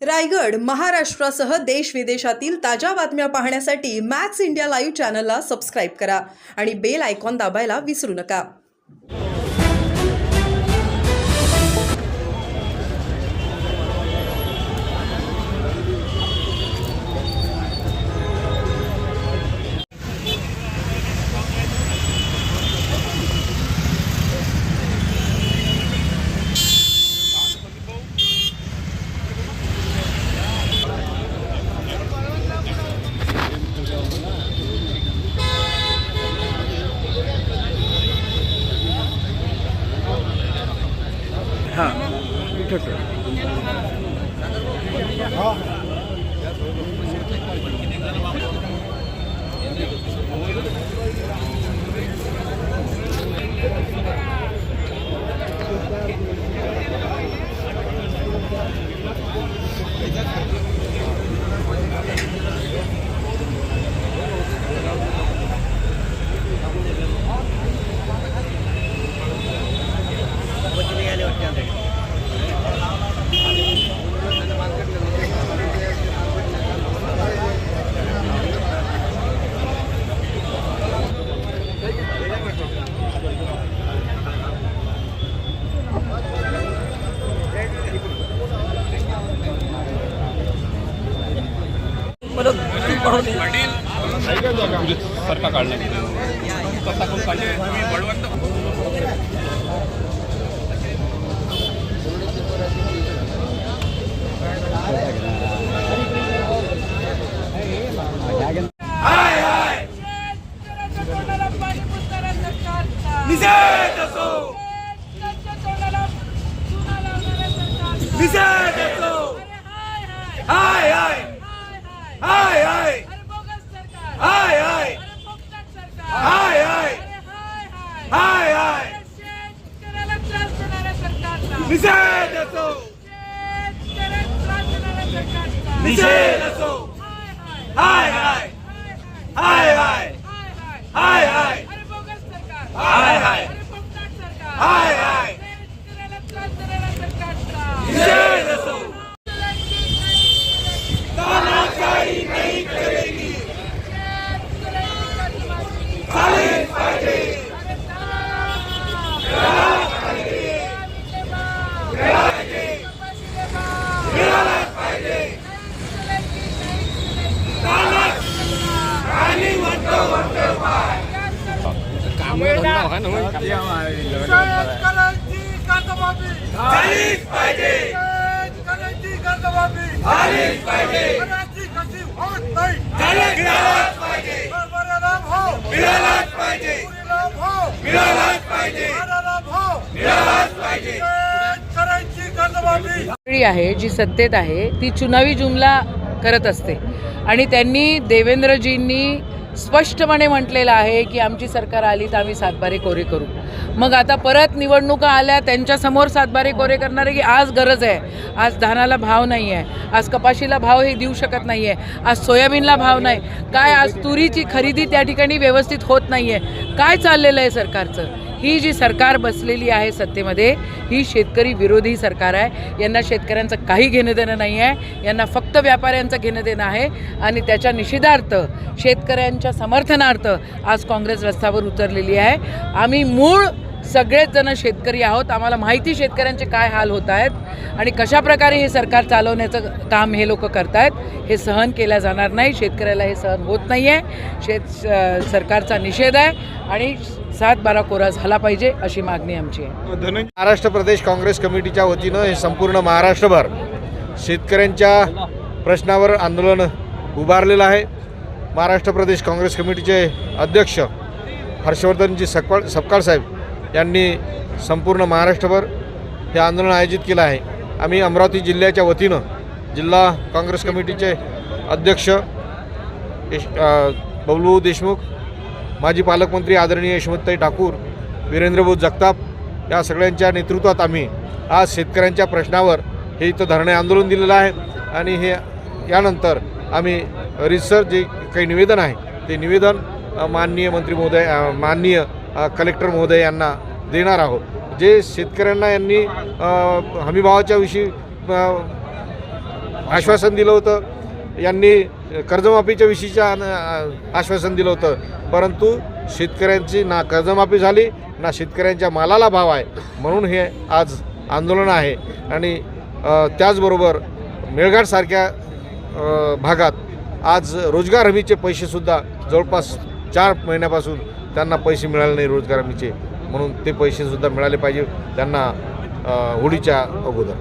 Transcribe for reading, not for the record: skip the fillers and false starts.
रायगड महाराष्ट्रासह देश विदेशातील ताज्या बातम्या पाहण्यासाठी मॅक्स इंडिया लाईव्ह चॅनलला सबस्क्राईब करा आणि बेल आयकॉन दाबायला विसरू नका। सरका काढला कसा कोण काढले तुम्ही बळवंत हाय हाय निषेध असो निषेध असो हाय हाय हाय हाय हाय हाय हाय हाय हाय हाय निषेध असो निषेध असो हाय हाय हाय हाय हाय हाय हाय हाय हाय हाय निषेध असो तानाशाही नहीं करेगी खालीच पाहिजे मिळालाच पाहिजे आणि म्हणतो पाय झालीच पाहिजे झालीच पाहिजे मिळालाच पाहिजे मिळालाच पाहिजे मिळालाच पाहिजे मिळालाच पाहिजे मंडळी आहे जी सत्तेत आहे ती चुनावी जुमला करत असते आणि त्यांनी देवेंद्रजींनी स्पष्टपणे म्हटलेलं आहे की आमची सरकार आली तर आम्ही सातबारे कोरे करू। मग आता परत निवडणुका आल्या त्यांच्यासमोर सातबारे कोरे करणारे की आज गरज आहे, आज धानाला भाव नाही आहे, आज कपाशीला भाव हे देऊ शकत नाही आहे, आज सोयाबीनला भाव नाही काय, आज तुरीची खरेदी त्या ठिकाणी व्यवस्थित होत नाही आहे, काय चाललेलं आहे सरकारचं। ही जी सरकार बसलेली आहे सत्तेमध्ये ही शेतकरी विरोधी सरकार आहे। यांना शेतकऱ्यांचं काही घेणं देणं नाही आहे, यांना फक्त व्यापाऱ्यांचं घेणं देणं आहे आणि त्याच्या निषेधार्थ शेतकऱ्यांच्या समर्थनार्थ आज काँग्रेस रस्त्यावर उतरलेली आहे। आम्ही मूळ सगळेच जण शेतकरी आहोत, आम्हाला माहिती शेतकऱ्यांचे काय हाल होत आहेत आणि कशा प्रकारे हे सरकार चालवण्याचं काम हे लोक करत आहेत, हे सहन केलं जाणार नाही। शेतकऱ्याला हे सहन होत नाही आहे, सरकारचा निषेध आहे आणि 7/12 कोरा झाला पाहिजे अशी मागणी आमची आहे। महाराष्ट्र प्रदेश काँग्रेस कमिटीच्या वतीनं हे संपूर्ण महाराष्ट्रभर शेतकऱ्यांच्या प्रश्नावर आंदोलन उभारलेलं आहे। महाराष्ट्र प्रदेश काँग्रेस कमिटीचे अध्यक्ष हर्षवर्धनजी सपकाळ साहेब यांनी संपूर्ण महाराष्ट्रभर हे आंदोलन आयोजित केलं आहे। आम्ही अमरावती जिल्ह्याच्या वतीनं जिल्हा काँग्रेस कमिटीचे अध्यक्ष बबलू देशमुख, माजी पालकमंत्री आदरणीय यशवंतताई ठाकूर, वीरेंद्रभाऊ जगताप या सगळ्यांच्या नेतृत्वात आम्ही आज शेतकऱ्यांच्या प्रश्नावर हे इथं धरणे आंदोलन दिलेलं आहे आणि हे यानंतर आम्ही रितसर जे काही निवेदन आहे ते निवेदन माननीय मंत्री महोदय माननीय कलेक्टर महोदय यांना देणार आहोत। जे शेतकऱ्यांना यांनी हमीभावाच्या विषयी आश्वासन दिलं होतं, यांनी कर्जमाफीच्या विषयीचं आश्वासन दिलं होतं, परंतु शेतकऱ्यांची ना कर्जमाफी झाली ना शेतकऱ्यांच्या मालाला भाव आहे. म्हणून हे आज आंदोलन आहे. आणि त्याचबरोबर मेळघाटसारख्या भागात आज रोजगार हमीचे पैसेसुद्धा जवळपास 4 महिन्यापासून त्यांना पैसे मिळाले नाही रोजगार हमीचे, म्हणून ते पैसेसुद्धा मिळाले पाहिजे त्यांना होळीच्या अगोदर.